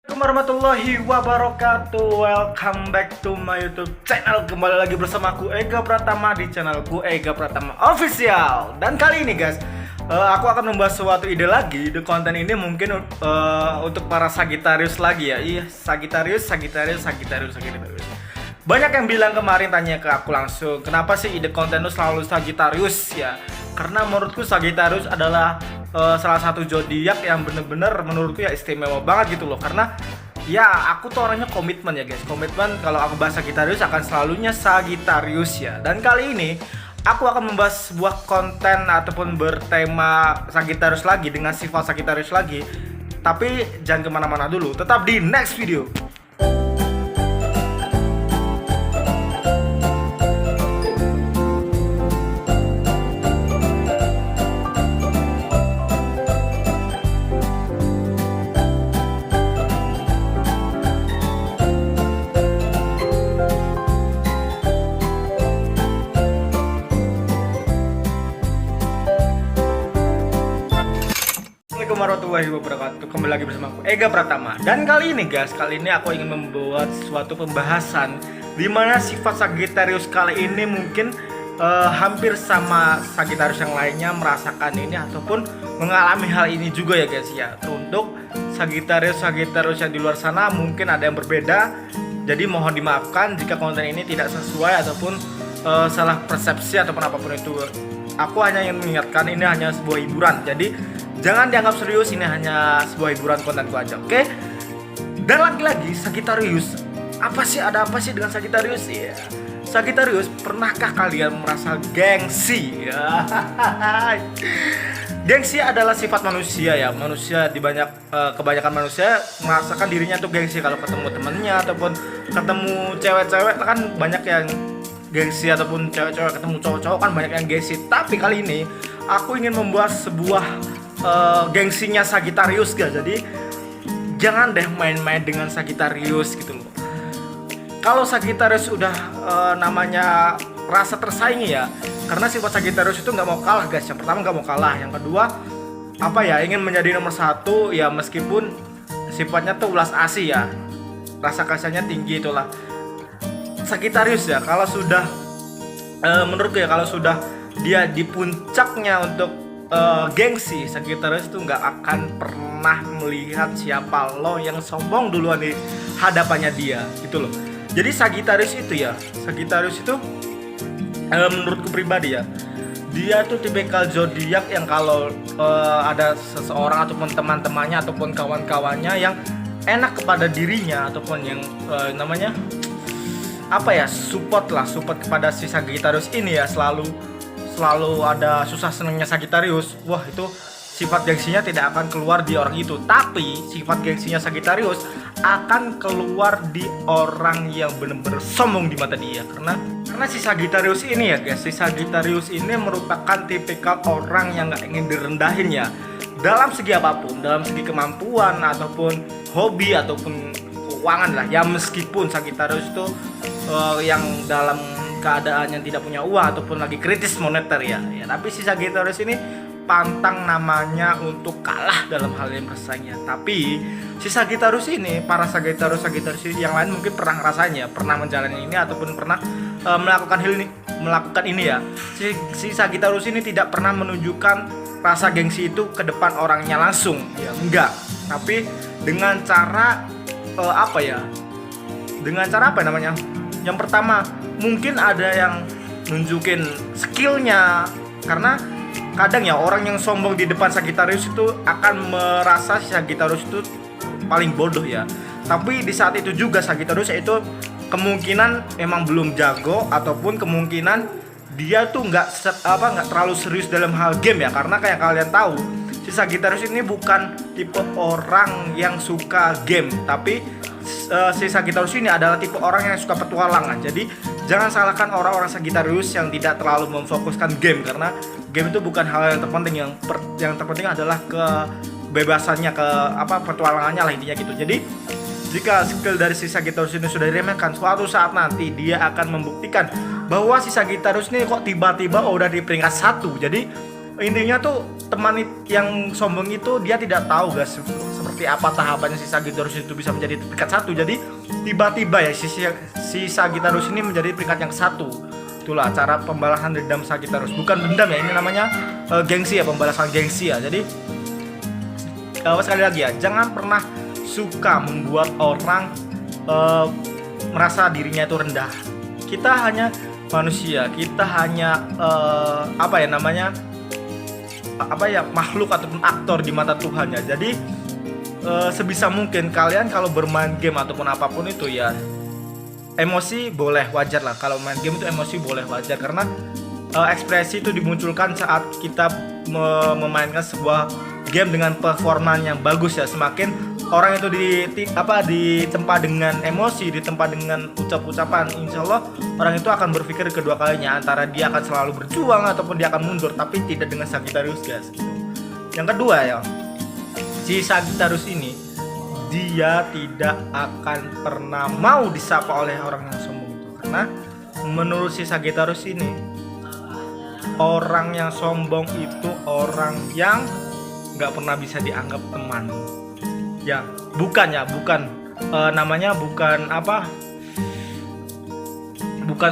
Assalamualaikum warahmatullahi wabarakatuh. Welcome back to my YouTube channel. Kembali lagi bersama aku Ega Pratama di channelku Ega Pratama Official. Dan kali ini guys, aku akan membahas suatu ide lagi. Di konten ini mungkin untuk para Sagittarius lagi ya. Iya, Sagittarius. Banyak yang bilang kemarin tanya ke aku langsung, kenapa sih ide konten itu selalu Sagittarius ya? Karena menurutku Sagittarius adalah salah satu zodiak yang bener-bener menurutku ya istimewa banget gitu loh. Karena ya aku tuh orangnya komitmen ya guys. Komitmen kalau aku bahas Sagittarius akan selalunya Sagittarius ya. Dan kali ini aku akan membahas sebuah konten ataupun bertema Sagittarius lagi dengan sifat Sagittarius lagi. Tapi jangan kemana-mana dulu, tetap di next video. Assalamualaikum warahmatullahi wabarakatuh. Kembali lagi bersama aku Ega Pratama. Dan kali ini guys, aku ingin membuat suatu pembahasan di mana sifat Sagittarius kali ini mungkin hampir sama Sagittarius yang lainnya merasakan ini ataupun mengalami hal ini juga ya guys ya. Untuk Sagittarius yang di luar sana mungkin ada yang berbeda. Jadi mohon dimaafkan jika konten ini tidak sesuai ataupun salah persepsi ataupun apapun itu. Aku hanya ingin mengingatkan ini hanya sebuah hiburan. Jadi jangan dianggap serius, ini hanya sebuah hiburan kontenku aja, oke? Dan lagi-lagi Sagittarius, ada apa sih dengan Sagittarius ya? Sagittarius, pernahkah kalian merasa gengsi? Ya. Gengsi adalah sifat manusia ya. Manusia kebanyakan manusia merasakan dirinya tuh gengsi kalau ketemu temennya ataupun ketemu cewek-cewek kan banyak yang gengsi, ataupun cewek-cewek ketemu cowok-cowok kan banyak yang gengsi. Tapi kali ini aku ingin membuat sebuah gengsinya Sagittarius guys. Jadi jangan deh main-main dengan Sagittarius gitu loh. Kalau Sagittarius udah namanya rasa tersaingi ya, karena sifat Sagittarius itu nggak mau kalah guys. Yang pertama nggak mau kalah, yang kedua ingin menjadi nomor satu ya, meskipun sifatnya tuh ulas asih ya, rasa kasarnya tinggi itulah Sagittarius ya. Kalau sudah menurutku ya, kalau sudah dia di puncaknya untuk gengsi, Sagittarius itu nggak akan pernah melihat siapa lo yang sombong duluan di hadapannya dia gitu loh. Jadi Sagittarius itu menurutku pribadi ya, dia tuh tipikal zodiak yang kalau ada seseorang ataupun teman-temannya ataupun kawan-kawannya yang enak kepada dirinya ataupun yang support kepada si Sagittarius ini ya, selalu ada susah senangnya Sagittarius. Wah, itu sifat gengsinya tidak akan keluar di orang itu, tapi sifat gengsinya Sagittarius akan keluar di orang yang benar-benar sombong di mata dia. Karena si Sagittarius ini ya guys, si Sagittarius ini merupakan tipikal orang yang gak ingin direndahin ya, dalam segi apapun, dalam segi kemampuan ataupun hobi ataupun keuangan lah ya. Meskipun Sagittarius itu yang dalam keadaan yang tidak punya uang ataupun lagi kritis moneter ya, tapi si Sagittarius ini pantang namanya untuk kalah dalam hal yang bersaingnya. Tapi si Sagittarius ini, para Sagittarius yang lain mungkin pernah rasanya, pernah menjalani ini ataupun pernah melakukan ini ya. Si Sagittarius ini tidak pernah menunjukkan rasa gengsi itu ke depan orangnya langsung ya, enggak, tapi dengan cara yang pertama mungkin ada yang nunjukin skillnya, karena kadang ya orang yang sombong di depan Sagittarius itu akan merasa si Sagittarius itu paling bodoh ya. Tapi di saat itu juga Sagittarius itu kemungkinan emang belum jago, ataupun kemungkinan dia tuh nggak terlalu serius dalam hal game ya. Karena kayak kalian tahu, si Sagittarius ini bukan tipe orang yang suka game, tapi si Sagittarius ini adalah tipe orang yang suka petualangan. Jadi jangan salahkan orang-orang Sagittarius yang tidak terlalu memfokuskan game, karena game itu bukan hal yang terpenting. Yang terpenting adalah kebebasannya, petualangannya lah intinya gitu. Jadi jika skill dari si Sagittarius ini sudah diremehkan, suatu saat nanti dia akan membuktikan bahwa si Sagittarius ini kok tiba-tiba udah di peringkat 1. Jadi intinya tuh teman yang sombong itu dia tidak tahu guys seperti apa tahapannya si Sagittarius itu bisa menjadi peringkat 1. Jadi tiba-tiba ya si Sagittarius ini menjadi peringkat yang 1. Itulah cara pembalasan dendam Sagittarius. Bukan dendam ya, ini namanya gengsi ya, pembalasan gengsi ya. Jadi sekali lagi ya, jangan pernah suka membuat orang merasa dirinya itu rendah. Kita hanya manusia, kita hanya makhluk ataupun aktor di mata Tuhan ya. Jadi sebisa mungkin kalian kalau bermain game ataupun apapun itu ya, emosi boleh, wajar lah. Kalau main game itu emosi boleh, wajar, karena ekspresi itu dimunculkan saat kita memainkan sebuah game dengan performa yang bagus ya. Semakin orang itu ditempa dengan emosi, ditempa dengan ucapan, insya Allah orang itu akan berpikir kedua kalinya, antara dia akan selalu berjuang ataupun dia akan mundur, tapi tidak dengan Sagittarius guys gitu. Yang kedua ya, si Sagittarius ini dia tidak akan pernah mau disapa oleh orang yang sombong itu, karena menurut si Sagittarius ini, orang yang sombong itu orang yang nggak pernah bisa dianggap teman. Ya, bukan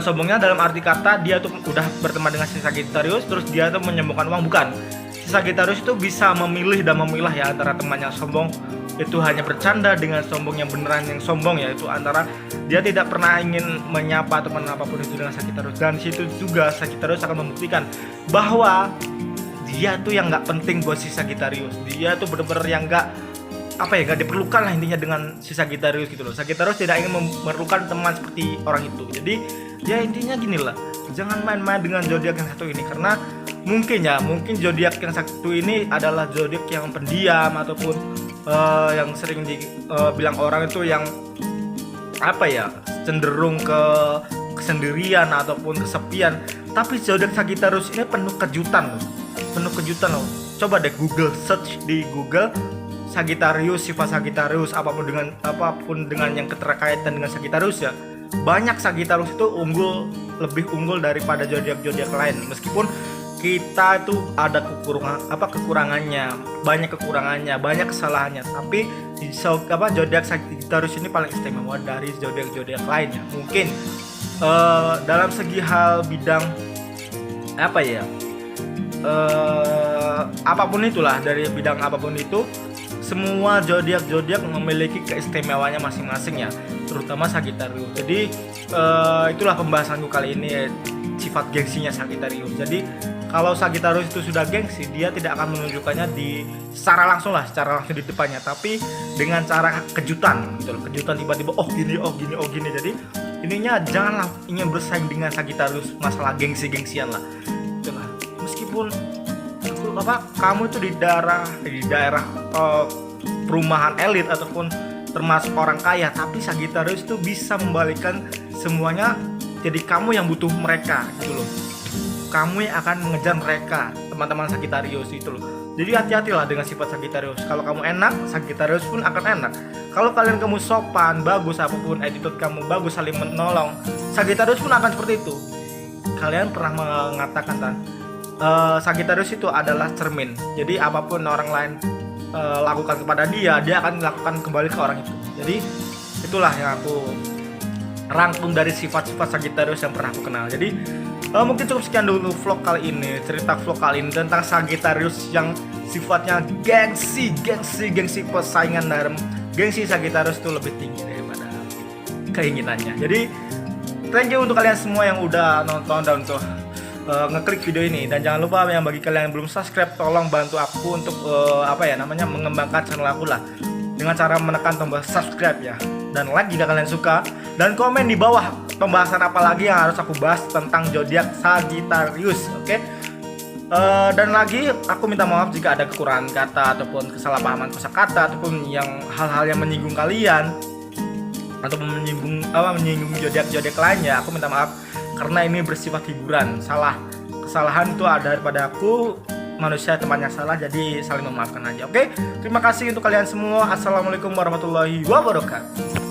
sombongnya dalam arti kata dia tuh udah berteman dengan si Sagittarius terus dia tuh menyembungkan uang, bukan. Si Sagittarius itu bisa memilih dan memilah ya, antara temannya sombong itu hanya bercanda dengan sombong yang beneran yang sombong ya, itu antara dia tidak pernah ingin menyapa teman apapun itu dengan Sagittarius. Dan situ juga Sagittarius akan membuktikan bahwa dia tuh yang nggak penting buat si Sagittarius. Dia tuh bener-bener yang nggak diperlukan lah intinya dengan si Sagittarius gitu loh. Sagittarius tidak ingin memerlukan teman seperti orang itu. Jadi ya intinya gini lah, jangan main-main dengan zodiak yang satu ini, karena mungkin zodiak yang satu ini adalah zodiak yang pendiam ataupun yang sering dibilang orang itu yang cenderung ke kesendirian ataupun kesepian. Tapi zodiak Sagittarius ini penuh kejutan loh. Coba deh Google search di Google Sagittarius, sifat Sagittarius, apapun dengan yang keterkaitan dengan Sagittarius ya. Banyak Sagittarius itu lebih unggul daripada zodiak-zodiak lain. Meskipun kita itu ada kekurangannya, banyak kesalahannya, tapi zodiak Sagittarius ini paling istimewa dari zodiak-zodiak lainnya. Mungkin dalam segi hal bidang apapun itulah, dari bidang apapun itu, semua zodiak memiliki keistimewaannya masing-masing ya, terutama Sagittarius. Jadi itulah pembahasanku kali ini, sifat gengsinya Sagittarius. Jadi kalau Sagittarius itu sudah gengsi, dia tidak akan menunjukkannya secara langsung di depannya, tapi dengan cara kejutan gitu loh. Kejutan tiba-tiba gini. Jadi ininya janganlah ingin bersaing dengan Sagittarius masalah gengsi-gengsian lah. Itulah. Meskipun kamu itu di daerah perumahan elit ataupun termasuk orang kaya, tapi Sagittarius itu bisa membalikkan semuanya, jadi kamu yang butuh mereka gitu loh. Kamu yang akan mengejar mereka, teman-teman Sagittarius itu loh. Jadi hati-hatilah dengan sifat Sagittarius. Kalau kamu enak, Sagittarius pun akan enak. Kalau kamu sopan, bagus, apapun attitude kamu bagus, saling menolong, Sagittarius pun akan seperti itu. Kalian pernah mengatakan kan, Sagittarius itu adalah cermin. Jadi apapun orang lain lakukan kepada dia akan lakukan kembali ke orang itu. Jadi itulah yang aku rangkum dari sifat-sifat Sagittarius yang pernah aku kenal. Jadi mungkin cukup sekian dulu vlog kali ini, cerita vlog kali ini tentang Sagittarius yang sifatnya gengsi persaingan dalam gengsi Sagittarius itu lebih tinggi daripada keinginannya. Jadi thank you untuk kalian semua yang udah nonton dan untuk ngeklik video ini, dan jangan lupa yang bagi kalian yang belum subscribe, tolong bantu aku untuk mengembangkan channel aku lah dengan cara menekan tombol subscribe ya, dan like jika kalian suka, dan komen di bawah pembahasan apa lagi yang harus aku bahas tentang zodiak Sagittarius, oke? Dan lagi aku minta maaf jika ada kekurangan kata ataupun kesalahpahaman kosakata ataupun yang hal-hal yang menyinggung kalian atau menyinggung zodiak lainnya. Aku minta maaf karena ini bersifat hiburan. Kesalahan itu ada daripada aku, manusia temannya salah, jadi saling memaafkan aja. Oke? Terima kasih untuk kalian semua. Assalamualaikum warahmatullahi wabarakatuh.